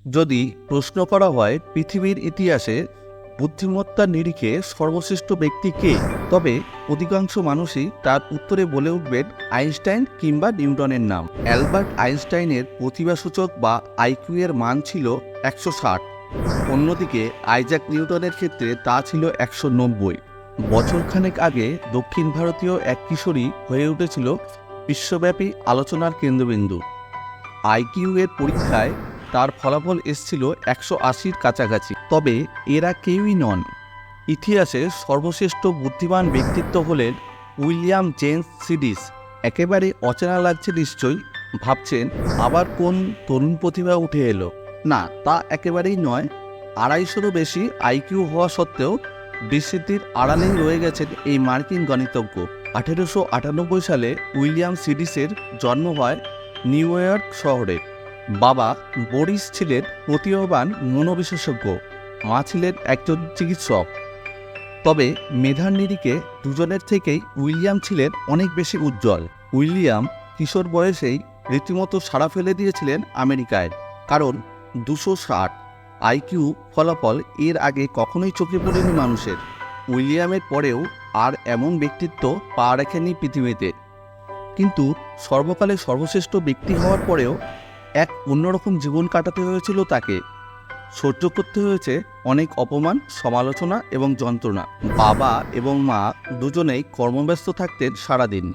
যদি প্রশ্ন করা হয় পৃথিবীর ইতিহাসে বুদ্ধিমত্তার নিরিখে সর্বশ্রেষ্ঠ ব্যক্তি কে, তবে অধিকাংশ মানুষই তার উত্তরে বলে উঠবেন আইনস্টাইন কিংবা নিউটনের নাম। অ্যালবার্ট আইনস্টাইনের প্রতিভাসূচক বা আইকিউ এর মান ছিল 160, অন্যদিকে আইজাক নিউটনের ক্ষেত্রে তা ছিল 190। বছরখানেক আগে দক্ষিণ ভারতীয় এক কিশোরী হয়ে উঠেছিল বিশ্বব্যাপী আলোচনার কেন্দ্রবিন্দু। আইকিউ এর পরীক্ষায় তার ফলাফল এসেছিল 180-র কাছাকাছি। তবে এরা কেউই নন। ইতিহাসের সর্বশ্রেষ্ঠ বুদ্ধিমান ব্যক্তিত্ব হলেন উইলিয়াম জেমস সিডিস। একেবারে অচেনা লাগছে নিশ্চয়ই, ভাবছেন আবার কোন তরুণ প্রতিভা উঠে এলো। না, তা একেবারেই নয়। 250-রও বেশি আইকিউ হওয়া সত্ত্বেও বিস্মৃতির আড়ালেই রয়ে গেছেন এই মার্কিন গণিতজ্ঞ। 1898 সালে উইলিয়াম সিডিসের জন্ম হয় নিউ ইয়র্ক শহরে। বাবা বরিস ছিলেন প্রতিভাবান মনোবিশেষজ্ঞ, মা ছিলেন একজন চিকিৎসক। তবে মেধার নিরিখে দুজনের থেকেই উইলিয়াম ছিলেন অনেক বেশি উজ্জ্বল। উইলিয়াম কিশোর বয়সেই রীতিমতো সাড়া ফেলে দিয়েছিলেন আমেরিকায়, কারণ 260 আইকিউ ফলাফল এর আগে কখনোই চোখে পড়েনি মানুষের। উইলিয়ামের পরেও আর এমন ব্যক্তিত্ব পা রাখেনি পৃথিবীতে। কিন্তু সর্বকালে সর্বশ্রেষ্ঠ ব্যক্তি হওয়ার পরেও এক অন্যরকম জীবন কাটাতে হয়েছিল তাকে। সহ্য করতে হয়েছে অনেক অপমান, সমালোচনা এবং যন্ত্রণা। বাবা এবং মা দুজনেই কর্মব্যস্ত থাকতেন সারাদিন।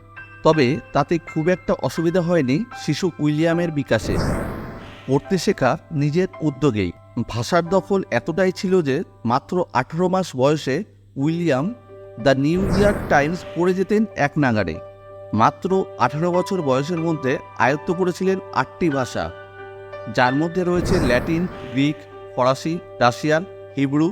তবে তাতে খুব একটা অসুবিধা হয়নি শিশু উইলিয়ামের বিকাশে। পড়তে শেখা নিজের উদ্যোগেই। ভাষার দখল এতটাই ছিল যে মাত্র 18 মাস বয়সে William the new York Times পড়ে যেতেন এক নাগাড়ে। মাত্র 18 বছর বয়সের মধ্যে আয়ত্ত করেছিলেন 8টি ভাষা, যার মধ্যে রয়েছে ল্যাটিন, গ্রিক, ফরাসি, রাশিয়ান, হিব্রু,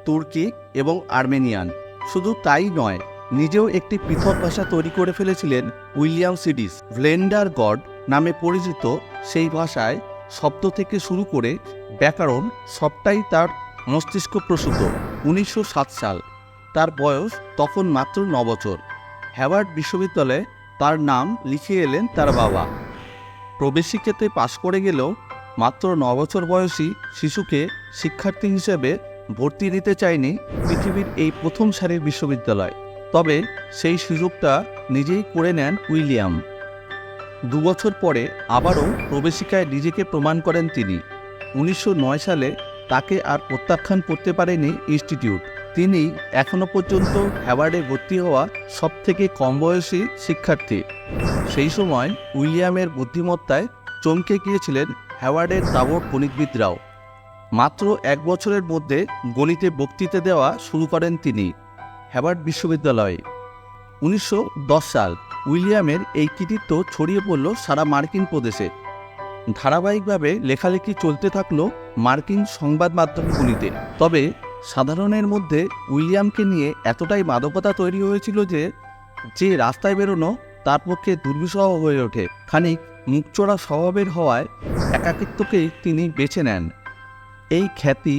তুর্কি এবং আর্মেনিয়ান। শুধু তাই নয়, নিজেও একটি পৃথক ভাষা তৈরি করে ফেলেছিলেন উইলিয়াম সিডিস। ভ্লেন্ডার গড নামে পরিচিত সেই ভাষায় শব্দ থেকে শুরু করে ব্যাকরণ সবটাই তার মস্তিষ্ক প্রসূত। 1907 সাল, তার বয়স তখন মাত্র 9 বছর। হার্ভার্ড বিশ্ববিদ্যালয়ে তার নাম লিখে এলেন তার বাবা। প্রবেশিকাতে পাশ করে গেলেও মাত্র 9 বছর বয়সী শিশুকে শিক্ষার্থী হিসেবে ভর্তি নিতে চায়নি পৃথিবীর এই প্রথম সারির বিশ্ববিদ্যালয়। তবে সেই সুযোগটা নিজেই করে নেন উইলিয়াম। 2 বছর পরে আবারও প্রবেশিকায় নিজেকে প্রমাণ করেন তিনি। 1909 সালে তাকে আর প্রত্যাখ্যান করতে পারেনি ইনস্টিটিউট। তিনি এখনও পর্যন্ত হার্ভার্ডে ভর্তি হওয়া সবথেকে কম বয়সী শিক্ষার্থী। সেই সময় উইলিয়ামের বুদ্ধিমত্তায় চমকে গিয়েছিলেন হার্ভার্ডের তাবড় গণিতবিদরাও। মাত্র 1 বছরের মধ্যে গণিতে বক্তৃতা দেওয়া শুরু করেন তিনি হার্ভার্ড বিশ্ববিদ্যালয়ে। 1910 সাল, উইলিয়ামের এই কৃতিত্ব ছড়িয়ে পড়ল সারা মার্কিন প্রদেশে। ধারাবাহিকভাবে লেখালেখি চলতে থাকলো মার্কিন সংবাদ মাধ্যমগুলিতে। তবে সাধারণের মধ্যে উইলিয়ামকে নিয়ে এতটাই মাদকতা তৈরি হয়েছিল যে রাস্তায় বেরোনো তার পক্ষে দুর্বিষহ হয়ে ওঠে। খানিক মুখচোরা স্বভাবের হওয়ায় একাকিত্বকেই তিনি বেছে নেন। এই খ্যাতি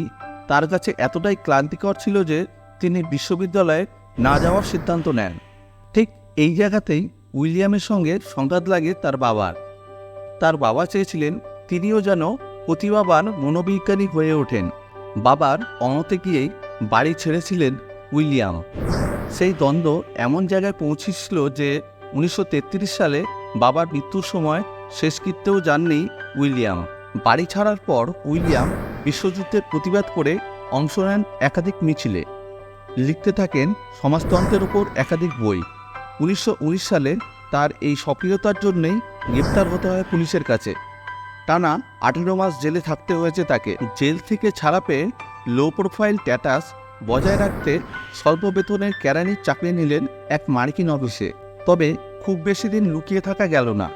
তার কাছে এতটাই ক্লান্তিকর ছিল যে তিনি বিশ্ববিদ্যালয়ে না যাওয়ার সিদ্ধান্ত নেন। ঠিক এই জায়গাতেই উইলিয়ামের সঙ্গে সংঘাত লাগে তার বাবার। তার বাবা চেয়েছিলেন তিনিও যেন প্রতিভাবান মনোবিজ্ঞানী হয়ে ওঠেন। বাবার অনতে গিয়েই বাড়ি ছেড়েছিলেন উইলিয়াম। সেই দ্বন্দ্ব এমন জায়গায় পৌঁছেছিল যে 1933 সালে বাবার মৃত্যুর সময় শেষকৃত্যেও যাননি উইলিয়াম। বাড়ি ছাড়ার পর উইলিয়াম বিশ্বযুদ্ধের প্রতিবাদ করে অংশ নেন একাধিক মিছিলে। লিখতে থাকেন সমাজতন্ত্রের উপর একাধিক বই। 1919 সালে তার এই সক্রিয়তার জন্যই গ্রেপ্তার হতে হয় পুলিশের কাছে। টানা 18 মাস জেলে থাকতে হয়েছে তাকে। জেল থেকে ছাড়া পেয়ে লো প্রোফাইল স্ট্যাটাস বজায় রাখতে স্বল্প বেতনের কেরানির চাকরি নিলেন এক মার্কিন অফিসে। তবে খুব বেশি দিন লুকিয়ে থাকা গেল না।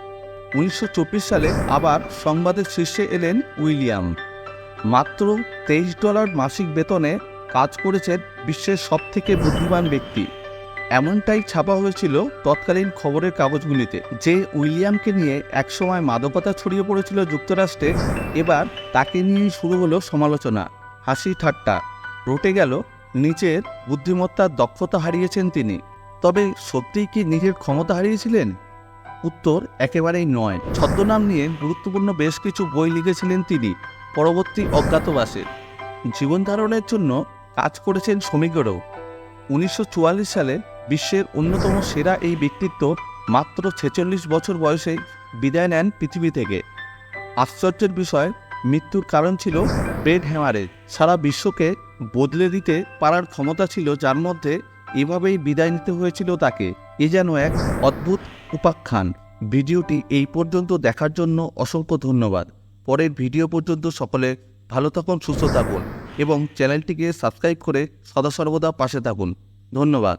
1924 সালে আবার সংবাদের শীর্ষে এলেন উইলিয়াম। মাত্র $23 মাসিক বেতনে কাজ করেছেন বিশ্বের সবথেকে বুদ্ধিমান ব্যক্তি, এমনটাই ছাপা হয়েছিল তৎকালীন খবরের কাগজগুলিতে। যে উইলিয়ামকে নিয়ে একসময় মাদকতা ছড়িয়ে পড়েছিল যুক্তরাষ্ট্রে, এবার তাকে নিয়েই শুরু হলো সমালোচনা, হাসি ঠাট্টা। রটে গেল নিজের বুদ্ধিমত্তার দক্ষতা হারিয়েছেন তিনি। তবে সত্যিই কি নিজের ক্ষমতা হারিয়েছিলেন? উত্তর একেবারেই নয়। ছদ্মনাম নিয়ে গুরুত্বপূর্ণ বেশ কিছু বই লিখেছিলেন তিনি। পরবর্তী অজ্ঞাতবাসে। জীবন ধারণের জন্য কাজ করেছেন শ্রমিকেরও। 1944 সালে বিশ্বের অন্যতম সেরা এই ব্যক্তিত্ব মাত্র 46 বছর বয়সে বিদায় নেন পৃথিবী থেকে। আশ্চর্যের বিষয়, মৃত্যুর কারণ ছিল ব্রেন হ্যামারেজ। সারা বিশ্বকে বদলে দিতে পারার ক্ষমতা ছিল যার মধ্যে, এভাবেই বিদায় নিতে হয়েছিল তাকে। এ যেন এক অদ্ভুত উপাখ্যান। ভিডিওটি এই পর্যন্ত দেখার জন্য অসংখ্য ধন্যবাদ। পরের ভিডিও পর্যন্ত সকলে ভালো থাকুন, সুস্থ থাকুন এবং চ্যানেলটিকে সাবস্ক্রাইব করে সদা সর্বদা পাশে থাকুন। ধন্যবাদ।